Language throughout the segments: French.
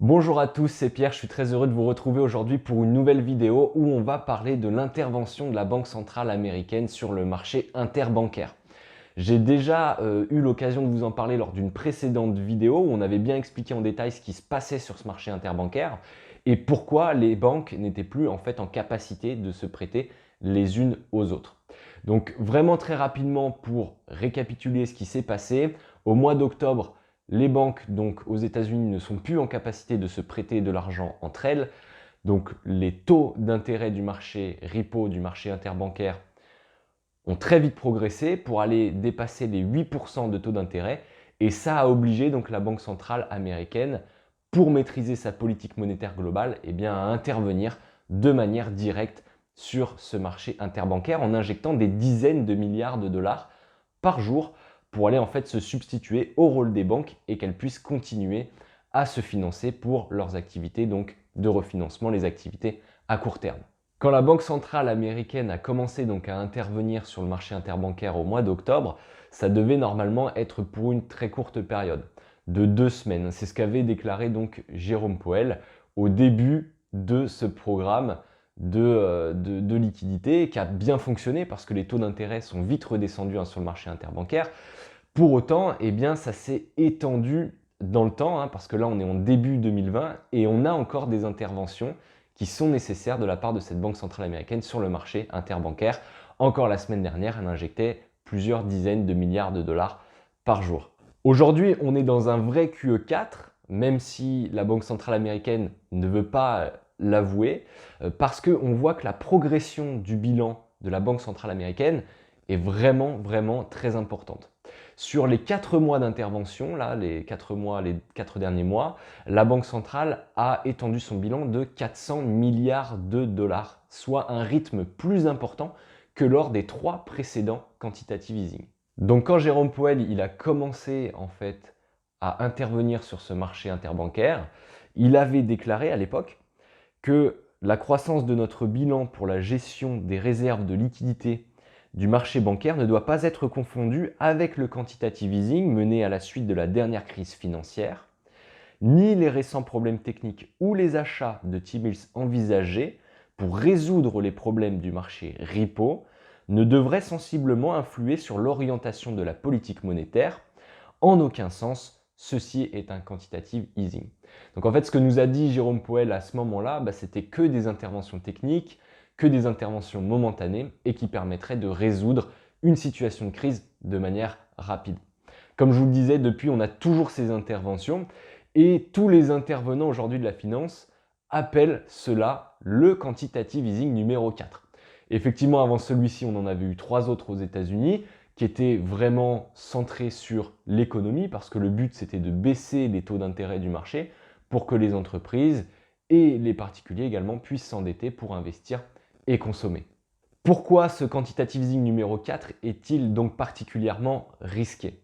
Bonjour à tous, c'est Pierre, je suis très heureux de vous retrouver aujourd'hui pour une nouvelle vidéo où on va parler de l'intervention de la Banque centrale américaine sur le marché interbancaire. J'ai déjà eu l'occasion de vous en parler lors d'une précédente vidéo où on avait bien expliqué en détail ce qui se passait sur ce marché interbancaire et pourquoi les banques n'étaient plus en fait en capacité de se prêter les unes aux autres. Donc vraiment très rapidement pour récapituler ce qui s'est passé, au mois d'octobre, les banques donc aux États-Unis ne sont plus en capacité de se prêter de l'argent entre elles. Donc les taux d'intérêt du marché repo, du marché interbancaire, ont très vite progressé pour aller dépasser les 8% de taux d'intérêt. Et ça a obligé donc la Banque centrale américaine, pour maîtriser sa politique monétaire globale, à intervenir de manière directe sur ce marché interbancaire en injectant des dizaines de milliards de dollars par jour pour aller en fait se substituer au rôle des banques et qu'elles puissent continuer à se financer pour leurs activités donc de refinancement, les activités à court terme. Quand la Banque centrale américaine a commencé donc à intervenir sur le marché interbancaire au mois d'octobre, ça devait normalement être pour une très courte période, de 2 semaines. C'est ce qu'avait déclaré donc Jérôme Powell au début de ce programme de liquidité qui a bien fonctionné parce que les taux d'intérêt sont vite redescendus sur le marché interbancaire. Pour autant, ça s'est étendu dans le temps parce que là on est en début 2020 et on a encore des interventions qui sont nécessaires de la part de cette Banque centrale américaine sur le marché interbancaire. Encore la semaine dernière, elle injectait plusieurs dizaines de milliards de dollars par jour. Aujourd'hui, on est dans un vrai QE4, même si la Banque centrale américaine ne veut pas l'avouer, parce qu'on voit que la progression du bilan de la Banque centrale américaine est vraiment très importante. Sur les 4 mois d'intervention, là, les 4 derniers mois, la Banque centrale a étendu son bilan de 400 milliards de dollars, soit un rythme plus important que lors des 3 précédents quantitative easing. Donc quand Jérôme Powell il a commencé en fait à intervenir sur ce marché interbancaire, il avait déclaré à l'époque que la croissance de notre bilan pour la gestion des réserves de liquidité du marché bancaire ne doit pas être confondue avec le quantitative easing mené à la suite de la dernière crise financière, ni les récents problèmes techniques ou les achats de T-bills envisagés pour résoudre les problèmes du marché repo ne devraient sensiblement influer sur l'orientation de la politique monétaire. En aucun sens, ceci est un quantitative easing. Donc en fait, ce que nous a dit Jérôme Powell à ce moment-là, c'était que des interventions techniques, que des interventions momentanées et qui permettraient de résoudre une situation de crise de manière rapide. Comme je vous le disais, depuis, on a toujours ces interventions et tous les intervenants aujourd'hui de la finance appellent cela le quantitative easing numéro 4. Effectivement, avant celui-ci, on en avait eu 3 autres aux États-Unis qui étaient vraiment centrés sur l'économie parce que le but c'était de baisser les taux d'intérêt du marché pour que les entreprises et les particuliers également puissent s'endetter pour investir et consommer. Pourquoi ce quantitative easing numéro 4 est-il donc particulièrement risqué?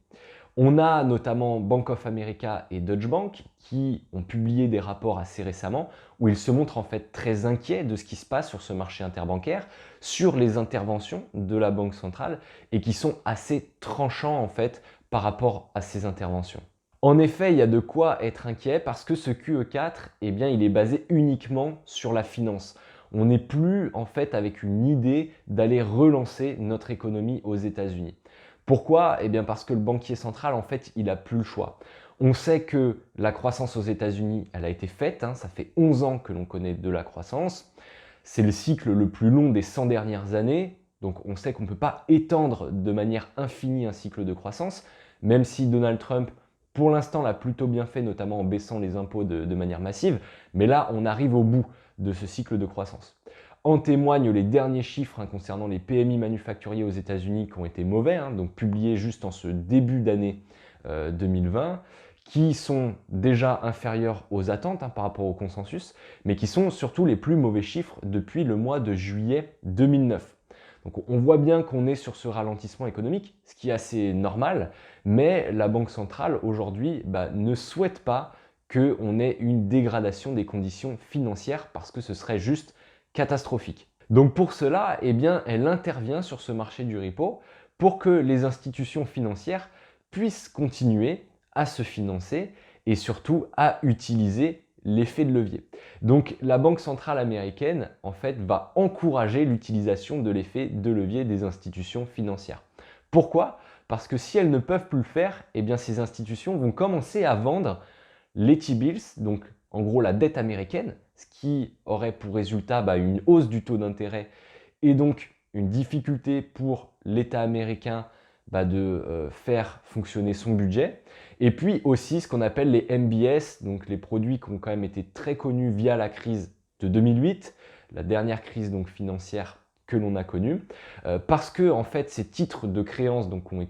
On a notamment Bank of America et Deutsche Bank qui ont publié des rapports assez récemment où ils se montrent en fait très inquiets de ce qui se passe sur ce marché interbancaire, sur les interventions de la Banque centrale et qui sont assez tranchants en fait par rapport à ces interventions. En effet, il y a de quoi être inquiet parce que ce QE4, il est basé uniquement sur la finance. On n'est plus en fait avec une idée d'aller relancer notre économie aux États-Unis. Pourquoi? Parce que le banquier central, en fait, il n'a plus le choix. On sait que la croissance aux États-Unis, elle a été faite, ça fait 11 ans que l'on connaît de la croissance. C'est le cycle le plus long des 100 dernières années, donc on sait qu'on ne peut pas étendre de manière infinie un cycle de croissance, même si Donald Trump, pour l'instant, l'a plutôt bien fait, notamment en baissant les impôts de manière massive, mais là, on arrive au bout de ce cycle de croissance. En témoignent les derniers chiffres concernant les PMI manufacturiers aux États-Unis qui ont été mauvais, donc publiés juste en ce début d'année 2020, qui sont déjà inférieurs aux attentes par rapport au consensus, mais qui sont surtout les plus mauvais chiffres depuis le mois de juillet 2009. Donc on voit bien qu'on est sur ce ralentissement économique, ce qui est assez normal, mais la Banque centrale aujourd'hui ne souhaite pas qu'on ait une dégradation des conditions financières parce que ce serait juste catastrophique. Donc pour cela, elle intervient sur ce marché du repo pour que les institutions financières puissent continuer à se financer et surtout à utiliser l'effet de levier. Donc la Banque centrale américaine, en fait, va encourager l'utilisation de l'effet de levier des institutions financières. Pourquoi? Parce que si elles ne peuvent plus le faire, eh bien ces institutions vont commencer à vendre les T-bills, donc en gros la dette américaine, ce qui aurait pour résultat une hausse du taux d'intérêt et donc une difficulté pour l'État américain de faire fonctionner son budget. Et puis aussi ce qu'on appelle les MBS, donc les produits qui ont quand même été très connus via la crise de 2008, la dernière crise donc financière que l'on a connue, parce que en fait ces titres de créances donc, qui ont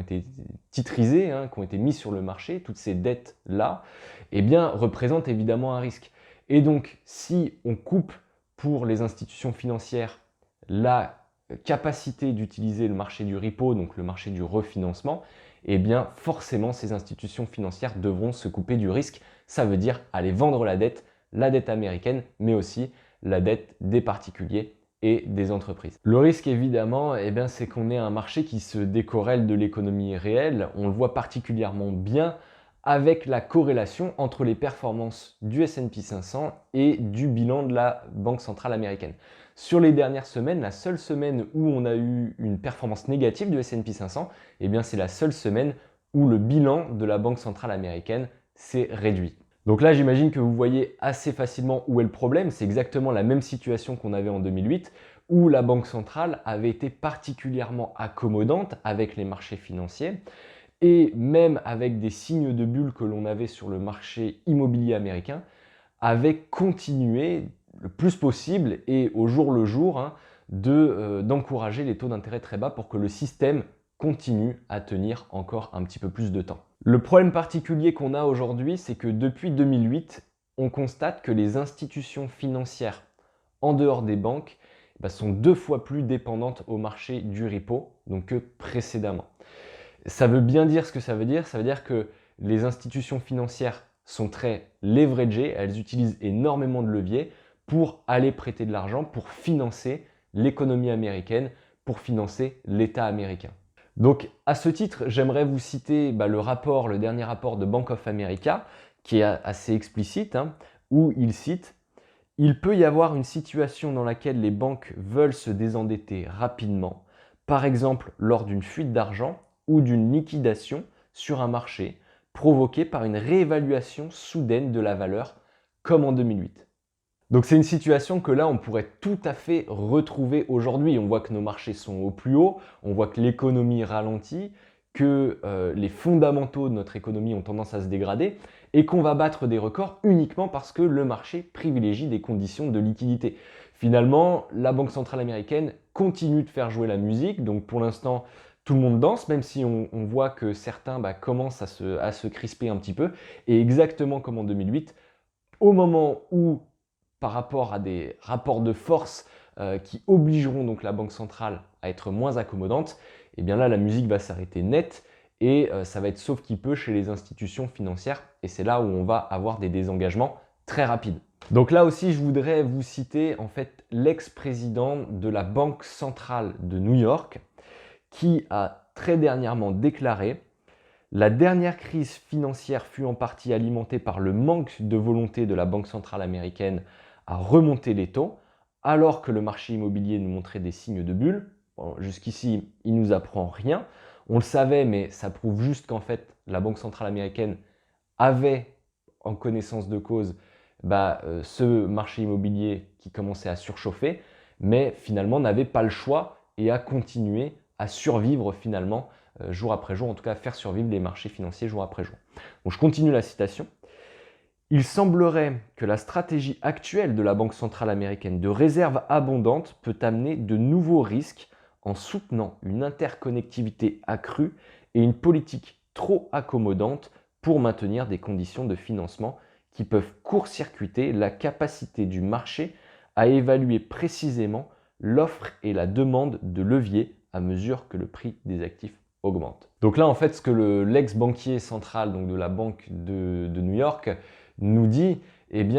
été titrisés, qui ont été mis sur le marché, toutes ces dettes-là, eh bien, représentent évidemment un risque. Et donc si on coupe pour les institutions financières la capacité d'utiliser le marché du repo, donc le marché du refinancement, eh bien forcément ces institutions financières devront se couper du risque. Ça veut dire aller vendre la dette américaine, mais aussi la dette des particuliers et des entreprises. Le risque évidemment, c'est qu'on ait un marché qui se décorrèle de l'économie réelle. On le voit particulièrement bien avec la corrélation entre les performances du S&P 500 et du bilan de la Banque centrale américaine. Sur les dernières semaines, la seule semaine où on a eu une performance négative du S&P 500, c'est la seule semaine où le bilan de la Banque centrale américaine s'est réduit. Donc là, j'imagine que vous voyez assez facilement où est le problème. C'est exactement la même situation qu'on avait en 2008, où la Banque centrale avait été particulièrement accommodante avec les marchés financiers et même avec des signes de bulle que l'on avait sur le marché immobilier américain, avait continué le plus possible et au jour le jour d'encourager les taux d'intérêt très bas pour que le système continue à tenir encore un petit peu plus de temps. Le problème particulier qu'on a aujourd'hui, c'est que depuis 2008, on constate que les institutions financières en dehors des banques sont 2 fois plus dépendantes au marché du repo donc que précédemment. Ça veut bien dire ce que ça veut dire que les institutions financières sont très leveragées, elles utilisent énormément de leviers pour aller prêter de l'argent, pour financer l'économie américaine, pour financer l'État américain. Donc à ce titre, j'aimerais vous citer le dernier rapport de Bank of America, qui est assez explicite, où il cite « Il peut y avoir une situation dans laquelle les banques veulent se désendetter rapidement, par exemple lors d'une fuite d'argent ou d'une liquidation sur un marché provoquée par une réévaluation soudaine de la valeur, comme en 2008. » Donc c'est une situation que là, on pourrait tout à fait retrouver aujourd'hui. On voit que nos marchés sont au plus haut, on voit que l'économie ralentit, que les fondamentaux de notre économie ont tendance à se dégrader et qu'on va battre des records uniquement parce que le marché privilégie des conditions de liquidité. Finalement, la Banque centrale américaine continue de faire jouer la musique, donc pour l'instant, tout le monde danse, même si on voit que certains commencent à se crisper un petit peu. Et exactement comme en 2008, au moment où par rapport à des rapports de force qui obligeront donc la Banque centrale à être moins accommodante, et bien là la musique va s'arrêter net et ça va être sauf qui peut chez les institutions financières et c'est là où on va avoir des désengagements très rapides. Donc là aussi je voudrais vous citer en fait l'ex-président de la Banque centrale de New York qui a très dernièrement déclaré: la dernière crise financière fut en partie alimentée par le manque de volonté de la Banque centrale américaine à remonter les taux, alors que le marché immobilier nous montrait des signes de bulle. Bon, jusqu'ici, il ne nous apprend rien. On le savait, mais ça prouve juste qu'en fait, la Banque centrale américaine avait, en connaissance de cause, ce marché immobilier qui commençait à surchauffer, mais finalement n'avait pas le choix et a continué à survivre finalement jour après jour, en tout cas à faire survivre les marchés financiers jour après jour. Donc je continue la citation. Il semblerait que la stratégie actuelle de la Banque centrale américaine de réserve abondante peut amener de nouveaux risques en soutenant une interconnectivité accrue et une politique trop accommodante pour maintenir des conditions de financement qui peuvent court-circuiter la capacité du marché à évaluer précisément l'offre et la demande de levier à mesure que le prix des actifs augmente. Donc là, en fait, ce que l'ex-banquier central donc de la Banque de New York nous dit,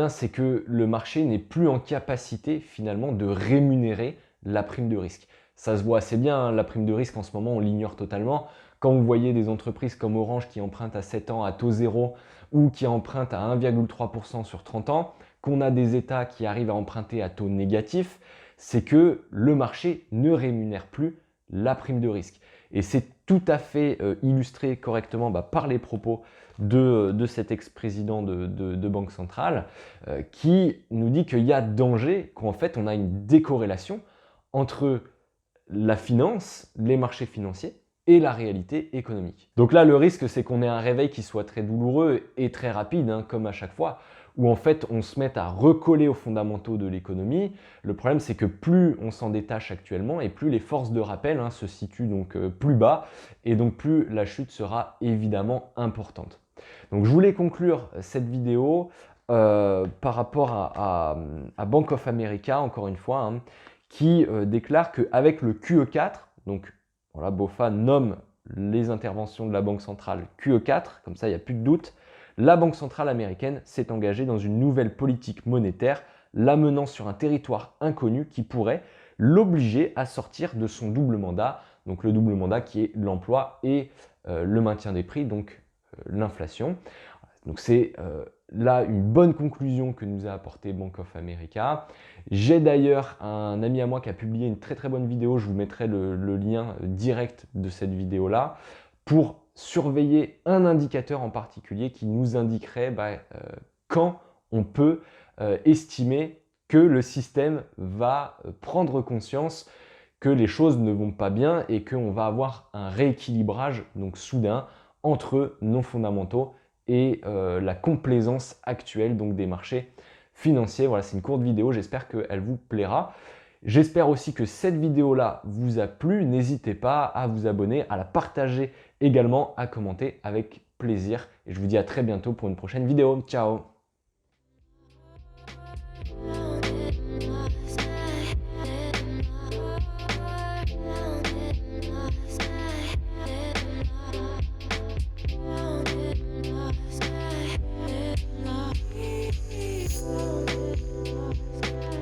c'est que le marché n'est plus en capacité finalement de rémunérer la prime de risque. Ça se voit assez bien, la prime de risque en ce moment, on l'ignore totalement. Quand vous voyez des entreprises comme Orange qui empruntent à 7 ans à taux zéro ou qui empruntent à 1,3% sur 30 ans, qu'on a des États qui arrivent à emprunter à taux négatif, c'est que le marché ne rémunère plus la prime de risque. Et c'est tout à fait illustré correctement par les propos de cet ex-président de Banque centrale qui nous dit qu'il y a danger, qu'en fait on a une décorrélation entre la finance, les marchés financiers et la réalité économique. Donc là, le risque, c'est qu'on ait un réveil qui soit très douloureux et très rapide, hein, comme à chaque fois, où en fait on se mette à recoller aux fondamentaux de l'économie. Le problème, c'est que plus on s'en détache actuellement et plus les forces de rappel se situent donc plus bas et donc plus la chute sera évidemment importante. Donc je voulais conclure cette vidéo par rapport à Bank of America, encore une fois, hein, qui déclare qu'avec le QE4, donc voilà, BofA nomme les interventions de la Banque centrale QE4, comme ça il n'y a plus de doute, la Banque centrale américaine s'est engagée dans une nouvelle politique monétaire, l'amenant sur un territoire inconnu qui pourrait l'obliger à sortir de son double mandat, donc le double mandat qui est l'emploi et le maintien des prix, donc l'inflation. Donc c'est là une bonne conclusion que nous a apporté Bank of America. J'ai d'ailleurs un ami à moi qui a publié une très bonne vidéo, je vous mettrai le lien direct de cette vidéo-là, pour surveiller un indicateur en particulier qui nous indiquerait quand on peut estimer que le système va prendre conscience que les choses ne vont pas bien et qu'on va avoir un rééquilibrage donc soudain entre nos fondamentaux et la complaisance actuelle donc des marchés financiers. Voilà, c'est une courte vidéo, j'espère qu'elle vous plaira. J'espère aussi que cette vidéo-là vous a plu. N'hésitez pas à vous abonner, à la partager également, à commenter avec plaisir. Et je vous dis à très bientôt pour une prochaine vidéo. Ciao!